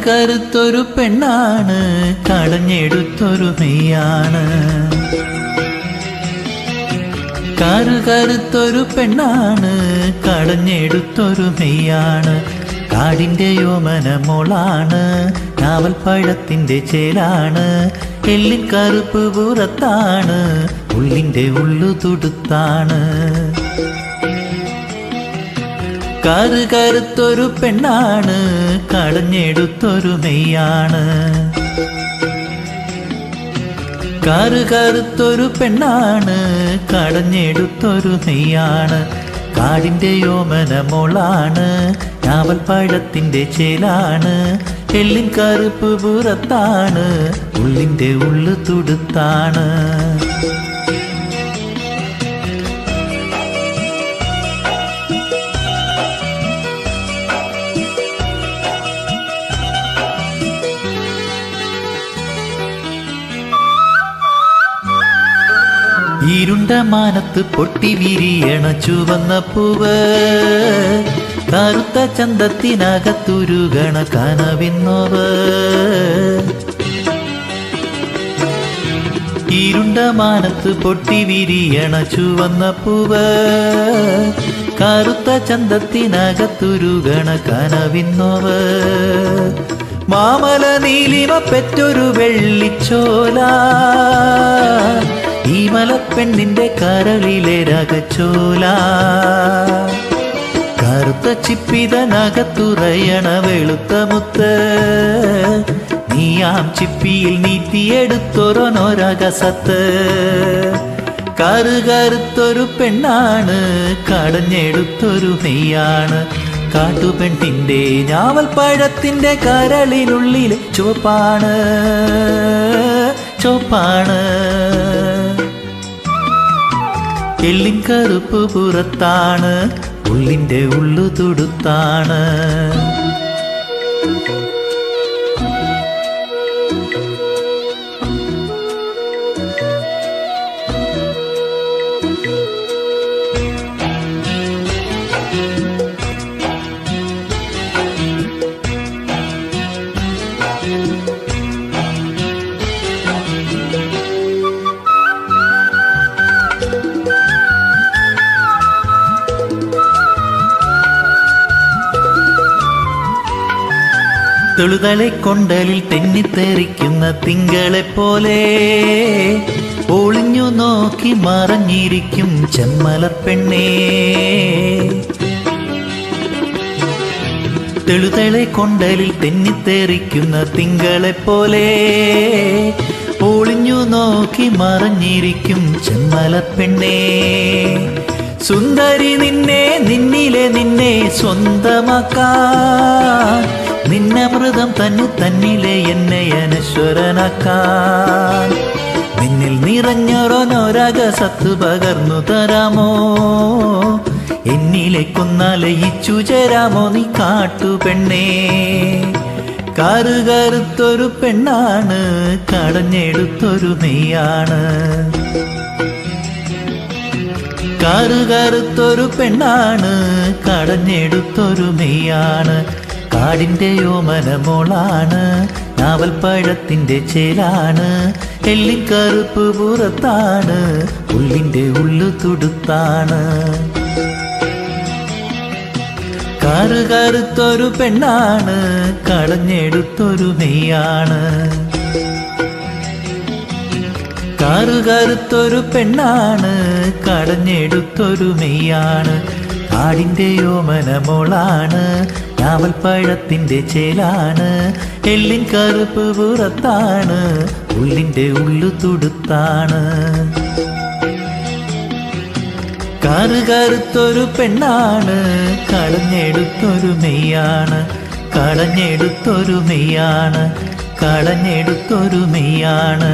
കറുത്തൊരു പെണ്ണാണ്, കടഞ്ഞെടുത്തൊരു മെയ്യാണ്. കറുത്തൊരു പെണ്ണാണ്, കടഞ്ഞെടുത്തൊരു മെയ്യാണ്. കാടിന്റെ യോമന മോളാണ്, നാവൽപ്പഴത്തിന്റെ ചേലാണ്. എല്ലിൻ കറുപ്പ് പുറത്താണ്, ഉള്ളിന്റെ ഉള്ളു തുടുത്താണ്. കറുത്തൊരു പെണ്ണാണ്, കടഞ്ഞെടുത്തൊരു മെയ്യാണ്. കറുത്തൊരു പെണ്ണാണ്, കടഞ്ഞെടുത്തൊരു മെയ്യാണ്. കാടിന്റെ യോമന മോളാണ്, നാവൽപ്പഴത്തിന്റെ ചേലാണ്. എല്ലിൻ കറുപ്പ് പുറത്താണ്, ഉള്ളിന്റെ ഉള്ളു തുടുത്താണ്. ഇരുണ്ട മാനത്ത് പൊട്ടി വിരിയണ ചുവന്ന പൂവ്, കറുത്ത ചന്തത്തിനകത്തുരുകണ കനവിന്നോവ്. ഇരുണ്ട മാനത്ത് പൊട്ടി വിരിയണ ചുവന്ന പൂവ്, കറുത്ത ചന്തത്തിനകത്തുരുകണ കനവിന്നോവ്. മാമല നീലിമ പെറ്റൊരു വെള്ളിച്ചോല, ഈ മലപ്പെണ്ണിന്റെ കരളിലെ രകച്ചോല. കറുത്ത ചിപ്പിതനകത്തുറയണ വെളുത്ത മുത്ത്, നീയാം ചിപ്പിയിൽ നീട്ടിയെടുത്തൊരൊരകസത്ത്. കറുത്തൊരു പെണ്ണാണ്, കടഞ്ഞെടുത്തൊരു മെയ്യാണ്. കാട്ടുപെണ്ണിന്റെ ഞാവൽപ്പഴത്തിന്റെ കരളിനുള്ളിലെ ചുവപ്പാണ്, ചുവപ്പാണ്. എല്ലിൻ കറുപ്പ് പുറത്താണ്, ഉള്ളിന്റെ ഉള്ളു തുടുത്താണ്. തൊഴുതലെ കൊണ്ടലിൽ തെന്നിത്തെറിക്കുന്ന തിങ്കളെ പോലെ, ഒളിഞ്ഞു നോക്കി മറഞ്ഞിരിക്കും ചെമ്മലപ്പെണ്ണേ. തൊഴുതലെ കൊണ്ടലിൽ തെന്നിത്തെറിക്കുന്ന തിങ്കളെ പോലെ, ഒളിഞ്ഞു നോക്കി മറഞ്ഞിരിക്കും ചെമ്മലപ്പെണ്ണേ. സുന്ദരി നിന്നെ, നിന്നിലെ നിന്നെ സ്വന്തമാക്കാൻ, നിന്നമൃതം തന്നിലെ എന്നെ അനശ്വരനാക്കാൻ. നിന്നിൽ നിറഞ്ഞൊരൊരകസത്ത് പകർന്നു തരാമോ, എന്നിലേക്കൊന്നലയിച്ചു ചേരാമോ നീ കാട്ടുപെണ്ണേ. കറുത്തൊരു പെണ്ണാണ്, കടഞ്ഞെടുത്തൊരു മെയ്യാണ്. കറുത്തൊരു പെണ്ണാണ്, കടഞ്ഞെടുത്തൊരു മെയ്യാണ്. കാടിന്റെ യോമന മോളാണ്, നാവൽപ്പഴത്തിന്റെ ചേലാണ്. എല്ലിൻ കറുപ്പ് പുറത്താണ്, ഉള്ളിന്റെ ഉള്ളു തുടുത്താണ്. കറുത്തൊരു പെണ്ണാണ്, കടഞ്ഞെടുത്തൊരു മെയ്യാണ്. കറുത്തൊരു പെണ്ണാണ്, കടഞ്ഞെടുത്തൊരു മെയ്യാണ്. കാടിന്റെ യോമന മോളാണ്, നാവൽപ്പഴത്തിന്റെ ചേലാണ്. എല്ലിൻ കറുപ്പ് പുറത്താണ്, ഉള്ളിന്റെ ഉള്ളു തുടുത്താണ്. കറുത്തൊരു പെണ്ണാണ്, കടഞ്ഞെടുത്തൊരു മെയ്യാണ്. കടഞ്ഞെടുത്തൊരു മെയ്യാണ്, കടഞ്ഞെടുത്തൊരു മെയ്യാണ്.